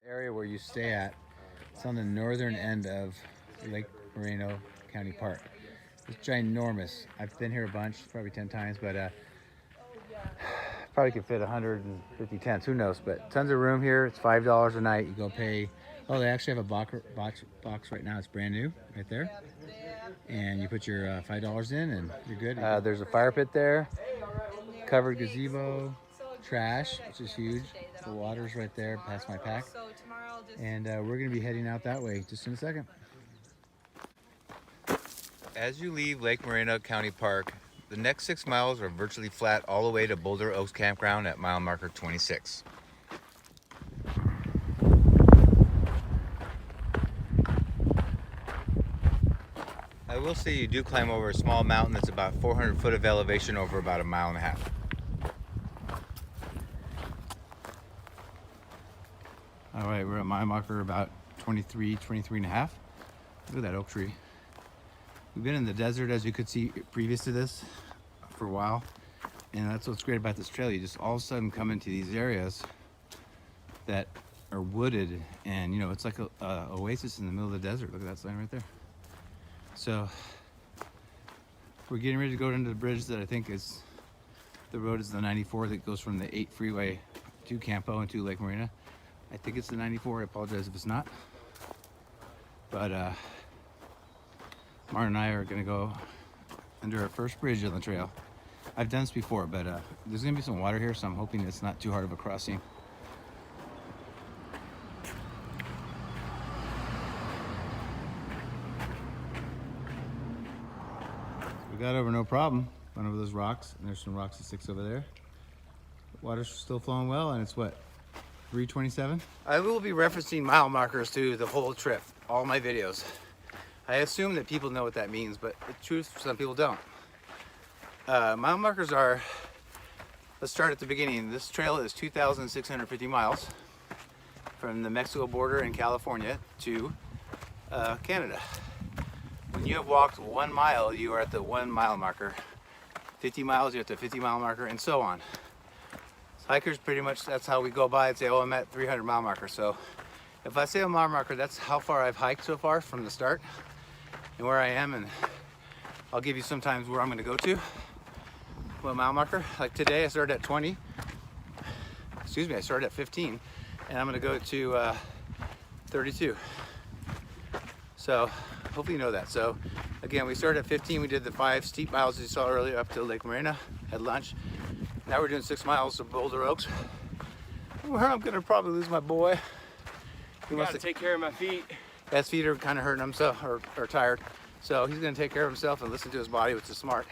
Area where you stay at, it's on the northern end of Lake Morena County Park. It's ginormous. I've been here a bunch, probably 10 times, but probably could fit 150 tents, who knows, but tons of room here. It's $5 a night. You go pay, oh, they actually have a box right now. It's brand new right there. And you put your $5 in and you're good. There's a fire pit there, covered gazebo, trash, which is huge. The water's right there past my pack. And we're gonna be heading out that way just in a second. As you leave Lake Morena County Park, the next 6 miles are virtually flat all the way to Boulder Oaks Campground at mile marker 26. I will say you do climb over a small mountain that's about 400 foot of elevation over about 1.5 miles. All right, we're at mile marker about 23 and a half. Look at that oak tree. We've been in the desert, as you could see previous to this, for a while. And that's what's great about this trail. You just all of a sudden come into these areas that are wooded, and you know, it's like a oasis in the middle of the desert. Look at that sign right there. So we're getting ready to go into the bridge that I think is, the road is the 94 that goes from the 8 freeway to Campo and to Lake Morena. I think it's the 94, I apologize if it's not. But Martin and I are gonna go under our first bridge on the trail. I've done this before, but there's gonna be some water here, so I'm hoping it's not too hard of a crossing. We got over no problem. Went over those rocks, and there's some rocks and sticks over there. The water's still flowing well, and it's what, 3:27? I will be referencing mile markers to the whole trip, all my videos. I assume that people know what that means, but the truth, some people don't. Mile markers are, let's start at the beginning. This trail is 2,650 miles from the Mexico border in California to Canada. When you have walked 1 mile, you are at the 1 mile marker. 50 miles, you're at the 50 mile marker, and so on. Hikers, pretty much, that's how we go by and say, oh, I'm at 300 mile marker. So if I say a mile marker, that's how far I've hiked so far from the start and where I am. And I'll give you sometimes where I'm gonna go to. Well, mile marker, like today I started at 20. Excuse me, I started at 15 and I'm gonna go to 32. So hopefully you know that. So again, we started at 15. We did the 5 steep miles you saw earlier up to Lake Morena, had lunch. Now we're doing 6 miles to Boulder Oaks, where I'm gonna probably lose my boy. He wants to take care of my feet. His feet are kind of hurting himself, or tired. So he's gonna take care of himself and listen to his body, which is smart.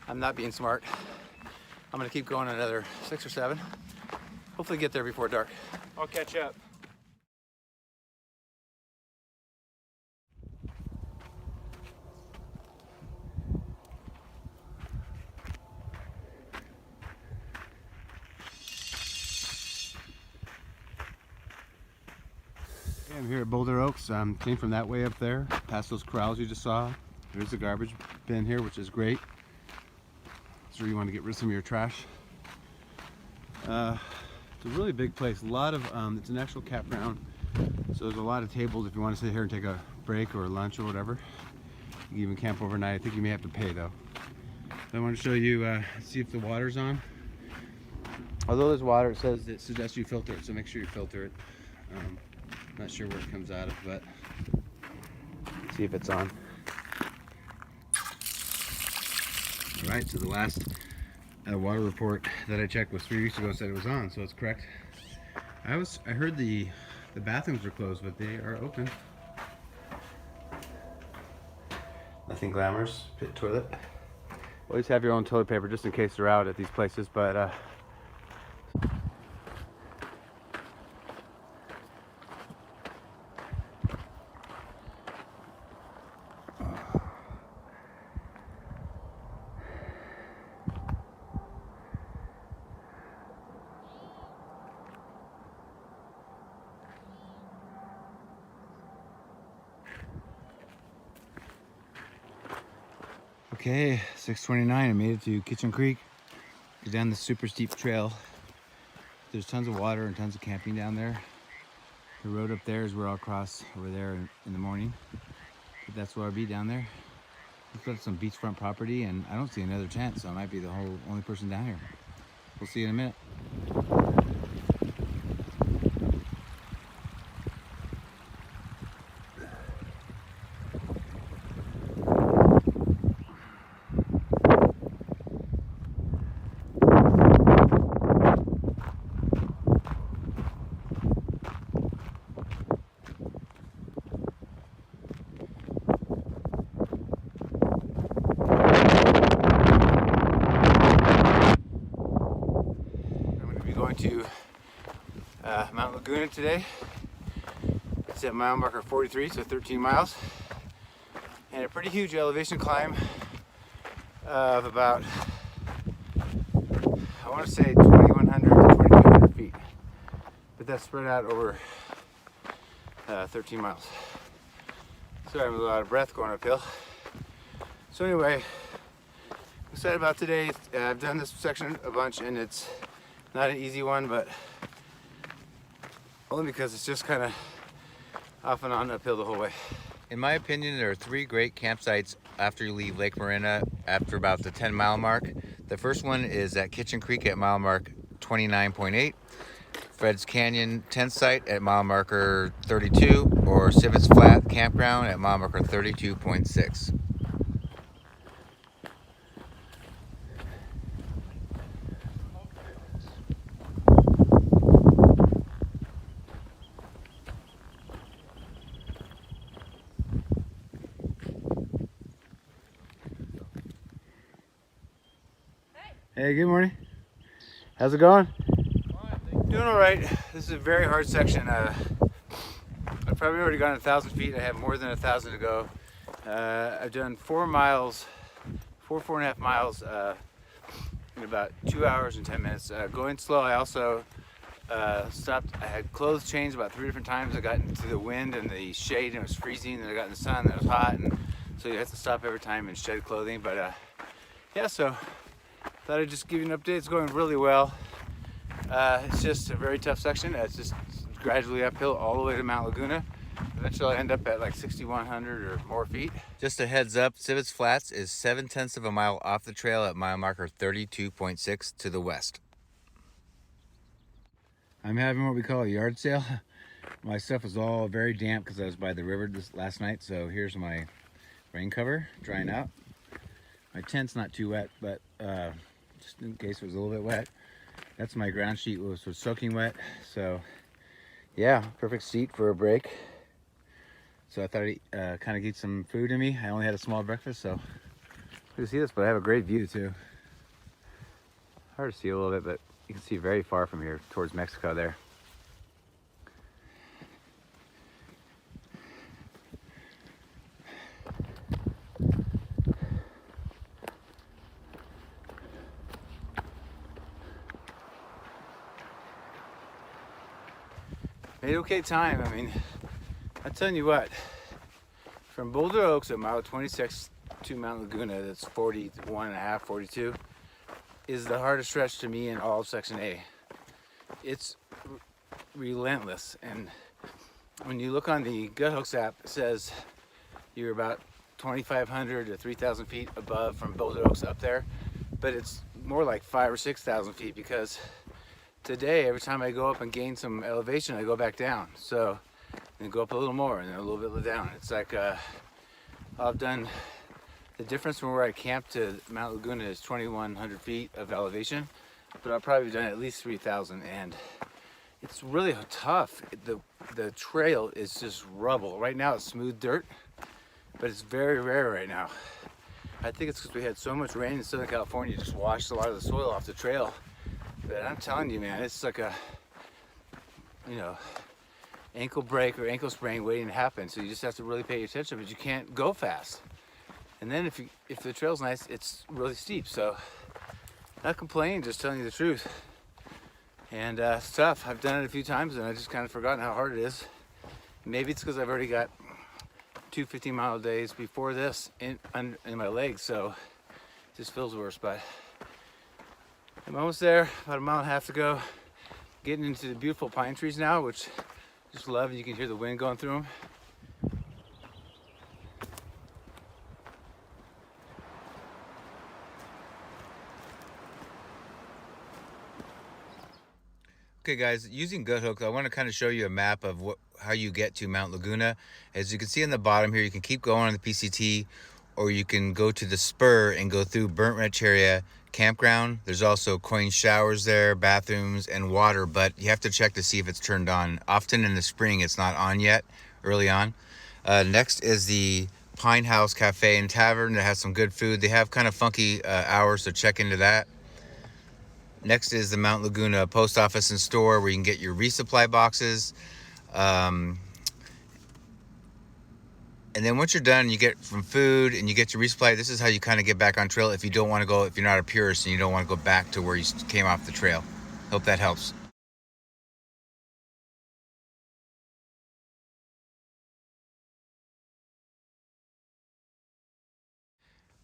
I'm not being smart. I'm gonna keep going another 6 or 7. Hopefully get there before dark. I'll catch up. I'm here at Boulder Oaks. Came from that way up there, past those corrals you just saw. There's a garbage bin here, which is great. So you want to get rid of some of your trash. It's a really big place. A lot of, it's an actual campground. So there's a lot of tables if you want to sit here and take a break or lunch or whatever. You can even camp overnight. I think you may have to pay though. I want to show you, see if the water's on. Although there's water, it says it suggests you filter it, so make sure you filter it. Not sure where it comes out of, but see if it's on. All right, so the last water report that I checked was 3 weeks ago, said it was on, so it's correct. I heard the bathrooms were closed, but they are open. Nothing glamorous. Pit toilet. Always have your own toilet paper just in case they're out at these places, but okay, 6:29, I made it to Kitchen Creek. Go down the super steep trail. There's tons of water and tons of camping down there. The road up there is where I'll cross over there in the morning. But that's where I'll be down there. We've got some beachfront property, and I don't see another tent, so I might be the only person down here. We'll see you in a minute. Going to Mount Laguna today. It's at mile marker 43, so 13 miles. And a pretty huge elevation climb of about, I want to say 2,100 to 2,200 feet. But that's spread out over 13 miles. Sorry, I'm a lot of breath going uphill. So anyway, I'm excited about today. I've done this section a bunch, and it's not an easy one, but only because it's just kind of off and on uphill the whole way. In my opinion, there are 3 great campsites after you leave Lake Morena after about the 10-mile mark. The first one is at Kitchen Creek at mile mark 29.8, Fred's Canyon tent site at mile marker 32, or Civets Flat Campground at mile marker 32.6. Hey, good morning. How's it going? Doing all right. This is a very hard section. I've probably already gone 1,000 feet. I have more than 1,000 to go. I've done 4.5 miles in about 2 hours and 10 minutes. Going slow, I also stopped. I had clothes changed about 3 different times. I got into the wind and the shade and it was freezing, and I got in the sun and it was hot, and so you have to stop every time and shed clothing. But yeah, so thought I'd just give you an update. It's going really well. It's just a very tough section. It's just gradually uphill all the way to Mount Laguna. Eventually I'll end up at like 6,100 or more feet. Just a heads up, Civets Flats is 0.7 of a mile off the trail at mile marker 32.6 to the west. I'm having what we call a yard sale. My stuff is all very damp because I was by the river last night. So here's my rain cover drying out. My tent's not too wet, but just in case it was a little bit wet. That's my ground sheet, which was soaking wet. So yeah, perfect seat for a break. So I thought I'd kind of get some food in me. I only had a small breakfast, so you can see this, but I have a great view too. Hard to see a little bit, but you can see very far from here towards Mexico there. Made okay time. I mean, I'm telling you what, from Boulder Oaks at mile 26 to Mount Laguna, that's 41.5, 42, is the hardest stretch to me in all of Section A. It's relentless, and when you look on the Guthooks app, it says you're about 2,500 to 3,000 feet above from Boulder Oaks up there, but it's more like 5,000 or 6,000 feet, because today, every time I go up and gain some elevation, I go back down. So, and go up a little more and then a little bit down. It's like I've done, the difference from where I camped to Mount Laguna is 2,100 feet of elevation, but I've probably done at least 3,000, and it's really tough. The trail is just rubble. Right now it's smooth dirt, but it's very rare right now. I think it's because we had so much rain in Southern California, it just washed a lot of the soil off the trail. But I'm telling you, man, it's like a, ankle break or ankle sprain waiting to happen. So you just have to really pay attention, but you can't go fast. And then if the trail's nice, it's really steep. So not complaining, just telling you the truth. And it's tough. I've done it a few times and I just kind of forgotten how hard it is. Maybe it's because I've already got 2 15-mile days before this in my legs, so it just feels worse. But I'm almost there, about 1.5 miles to go. Getting into the beautiful pine trees now, which Just love it. You can hear the wind going through them. Okay guys, using gut hooks, I want to kind of show you a map of how you get to Mount Laguna. As you can see on the bottom here, you can keep going on the PCT, or you can go to the spur and go through Burnt Rancheria campground. There's also coin showers there, bathrooms, and water, but you have to check to see if it's turned on. Often in the spring, it's not on yet, early on. Next is the Pine House Cafe and Tavern that has some good food. They have kind of funky hours, so check into that. Next is the Mount Laguna post office and store where you can get your resupply boxes. And then once you're done, you get some food and you get your resupply. This is how you kind of get back on trail if you don't want to go, if you're not a purist and you don't want to go back to where you came off the trail. Hope that helps.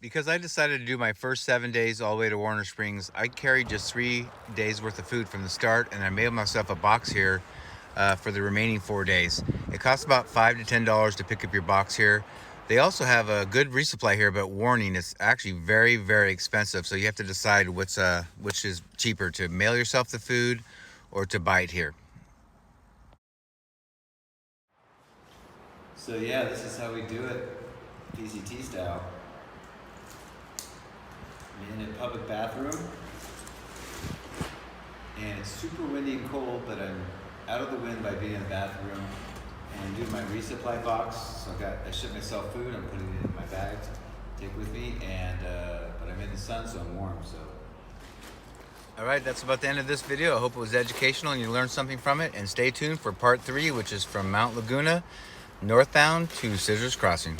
Because I decided to do my first 7 days all the way to Warner Springs, I carried just 3 days worth of food from the start, and I made myself a box here for the remaining 4 days. It costs about $5 to $10 to pick up your box here. They also have a good resupply here, but warning, it's actually very, very expensive. So you have to decide which is cheaper, to mail yourself the food or to buy it here. So yeah, this is how we do it, PCT style. In a public bathroom, and it's super windy and cold, but I'm out of the wind by being in the bathroom and doing my resupply box. So I shipped myself food. I'm putting it in my bag to take with me, and but I'm in the sun, so I'm warm. So all right, that's about the end of this video. I hope it was educational and you learned something from it. And stay tuned for part 3, which is from Mount Laguna northbound to Scissors Crossing.